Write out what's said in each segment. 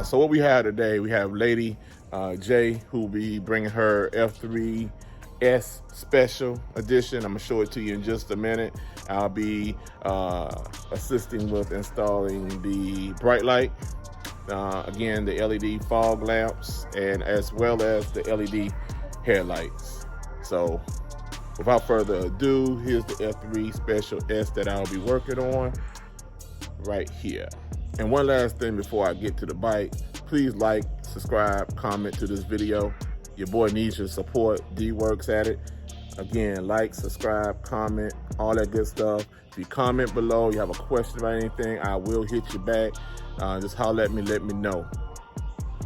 So what we have today, we have Lady J, who will be bringing her F3S Special Edition. I'm gonna show it to you in just a minute. I'll be assisting with installing the bright light, again, the LED fog lamps, and as well as the LED headlights. So without further ado, here's the F3 Special S that I'll be working on right here. And one last thing before I get to the bike, please like, subscribe, comment to this video. Your boy needs your support. D works at it. Again, like, subscribe, comment, all that good stuff. If you comment below, you have a question about anything, I will hit you back. Just holler at me, let me know.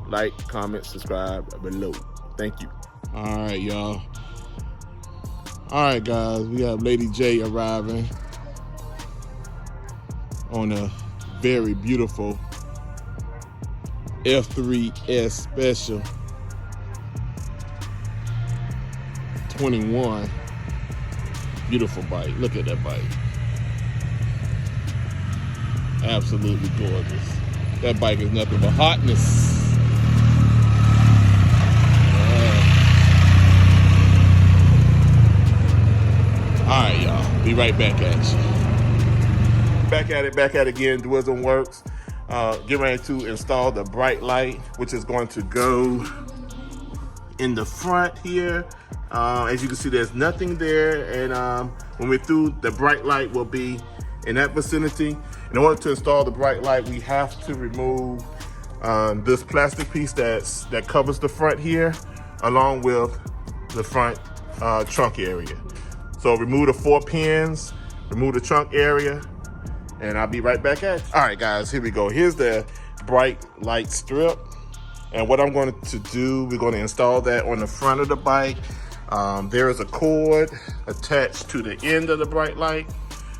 Like, comment, subscribe below. Thank you. All right, y'all. All right, guys, we have Lady J arriving on a very beautiful F3S Special 21. Beautiful bike. Look at that bike. Absolutely gorgeous. That bike is nothing but hotness. All right, y'all. Be right back at you. Back at it again. Dwism Works. Get ready to install the bright light, which is going to go in the front here. As you can see, there's nothing there, and when we're through, the bright light will be in that vicinity. In order to install the bright light, we have to remove this plastic piece that covers the front here, along with the front trunk area. So remove the 4 pins, remove the trunk area, and I'll be right back at you. All right, guys, here we go. Here's the bright light strip. And what I'm going to do, we're going to install that on the front of the bike. There is a cord attached to the end of the bright light.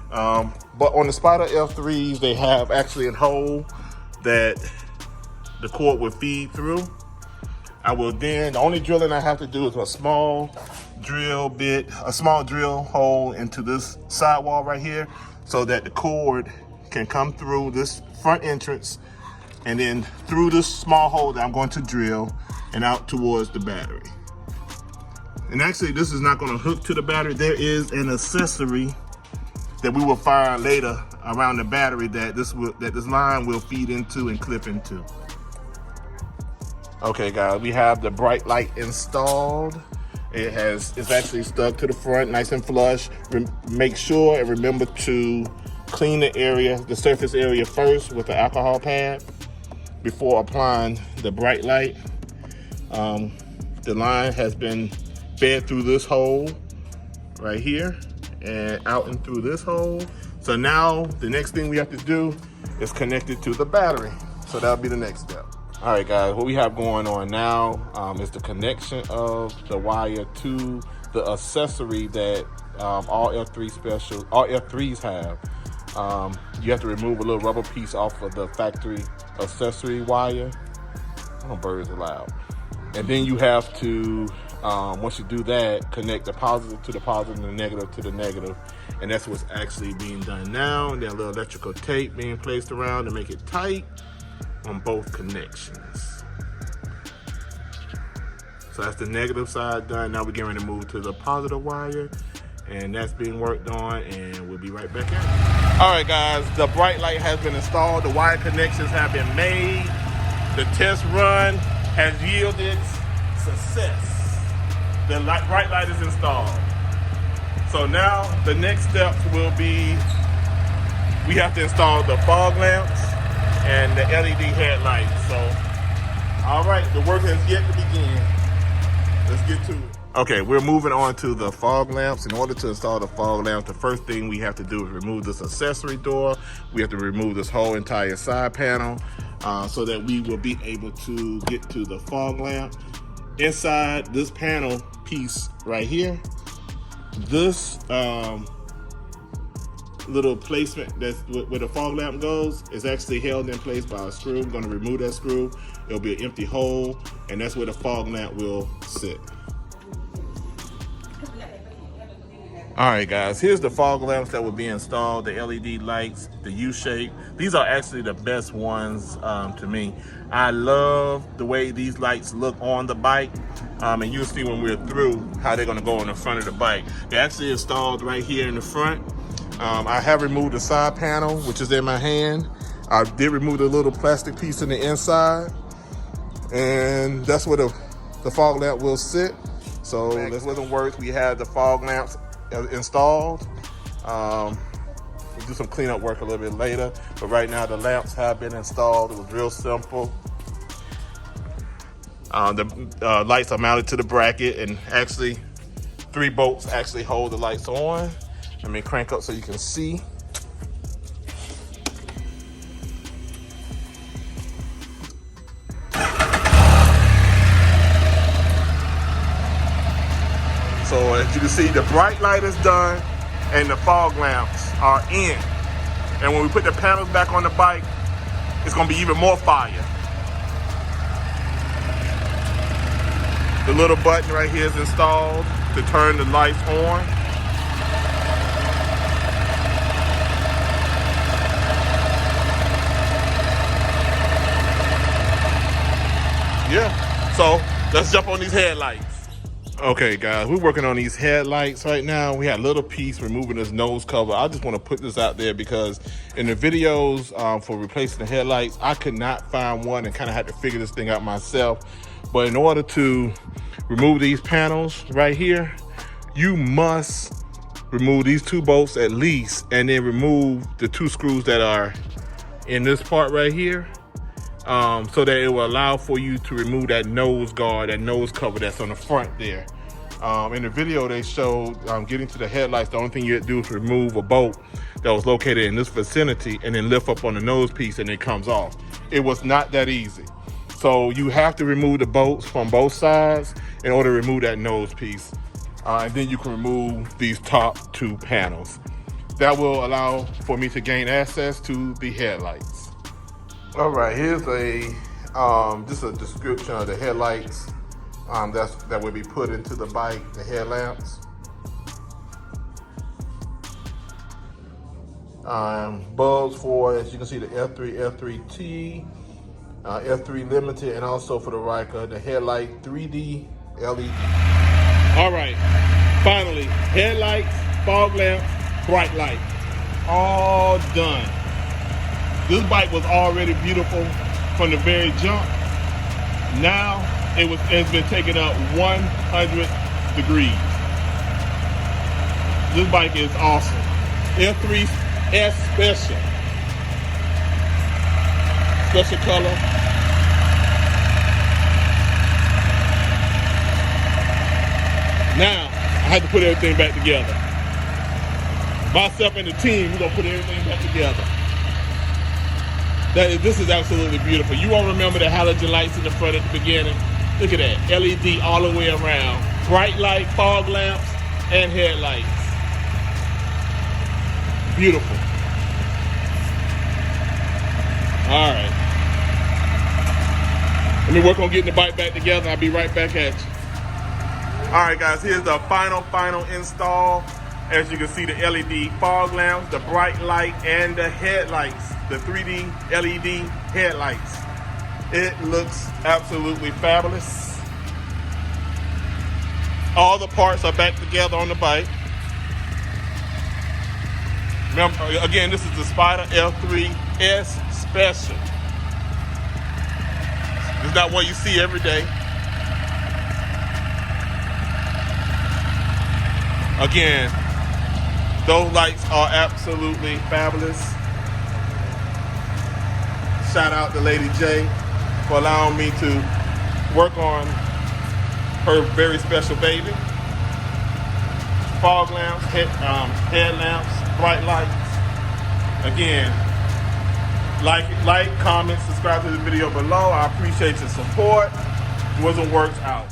But on the Spyder F3s, they have actually a hole that the cord will feed through. The only drilling I have to do is a small drill hole into this sidewall right here, so that the cord can come through this front entrance and then through this small hole that I'm going to drill and out towards the battery. And actually, this is not going to hook to the battery. There is an accessory that we will find later around the battery that this line will feed into and clip into. Okay, guys, we have the bright light installed. It's actually stuck to the front, nice and flush. Make sure and remember to clean the surface area first with the alcohol pad before applying the bright light. The line has been fed through this hole right here and out and through this hole. So now the next thing we have to do is connect it to the battery. So that'll be the next step. All right, guys, what we have going on now is the connection of the wire to the accessory that all F3s have. You have to remove a little rubber piece off of the factory accessory wire. Oh, birds are loud. And then you have to, once you do that, connect the positive to the positive and the negative to the negative. And that's what's actually being done now. And then a little electrical tape being placed around to make it tight on both connections. So that's the negative side done. Now we're getting ready to move to the positive wire, and that's being worked on, and we'll be right back at it. All right, guys, the bright light has been installed. The wire connections have been made. The test run has yielded success. The bright light is installed. So now the next steps will be, we have to install the fog lamps and the LED headlights. So, all right, the work has yet to begin. Let's get to it. Okay, we're moving on to the fog lamps. In order to install the fog lamps, the first thing we have to do is remove this accessory door. We have to remove this whole entire side panel so that we will be able to get to the fog lamp. Inside this panel piece right here, this little placement that's where the fog lamp goes is actually held in place by a screw. I'm going to remove that screw. It'll be an empty hole, and that's where the fog lamp will sit. All right, guys, here's the fog lamps that will be installed, the LED lights, the U-shape. These are actually the best ones to me. I love the way these lights look on the bike. And you'll see when we're through how they're gonna go on the front of the bike. They're actually installed right here in the front. I have removed the side panel, which is in my hand. I did remove the little plastic piece in the inside. And that's where the fog lamp will sit. So this wasn't works. We had the fog lamps installed. We'll do some cleanup work a little bit later, but right now the lamps have been installed. It was real simple. The lights are mounted to the bracket, and actually 3 bolts actually hold the lights on. Let me crank up so you can see. So as you can see, the bright light is done and the fog lamps are in. And when we put the panels back on the bike, it's gonna be even more fire. The little button right here is installed to turn the lights on. Yeah, so let's jump on these headlights. Okay, guys, we're working on these headlights right now. We had a little piece removing this nose cover. I just want to put this out there because in the videos for replacing the headlights, I could not find one and kind of had to figure this thing out myself. But in order to remove these panels right here, you must remove these 2 bolts at least, and then remove the 2 screws that are in this part right here. So that it will allow for you to remove that nose guard, that nose cover that's on the front there. In the video they showed getting to the headlights, the only thing you had to do is remove a bolt that was located in this vicinity and then lift up on the nose piece and it comes off. It was not that easy. So you have to remove the bolts from both sides in order to remove that nose piece. And then you can remove these top 2 panels. That will allow for me to gain access to the headlights. All right, here's just a description of the headlights that will be put into the bike, the headlamps. Bulbs for, as you can see, the F3, F3T, F3 Limited, and also for the Riker, the headlight 3D LED. All right, finally, headlights, fog lamps, bright light, all done. This bike was already beautiful from the very jump. Now it's been taken up 100 degrees. This bike is awesome. F3S Special. Special color. Now I had to put everything back together. Myself and the team, we're gonna put everything back together. This is absolutely beautiful. You won't remember the halogen lights in the front at the beginning. Look at that, LED all the way around. Bright light, fog lamps, and headlights. Beautiful. All right. Let me work on getting the bike back together. I'll be right back at you. All right, guys, here's the final install. As you can see, the LED fog lamps, the bright light, and the headlights, the 3D LED headlights. It looks absolutely fabulous. All the parts are back together on the bike. Remember, again, this is the Spyder L3S Special. It's not one you see every day. Again, those lights are absolutely fabulous. Shout out to Lady J for allowing me to work on her very special baby. Fog lamps, headlamps, bright lights. Again, like, comment, subscribe to the video below. I appreciate your support. Wasn't Works out.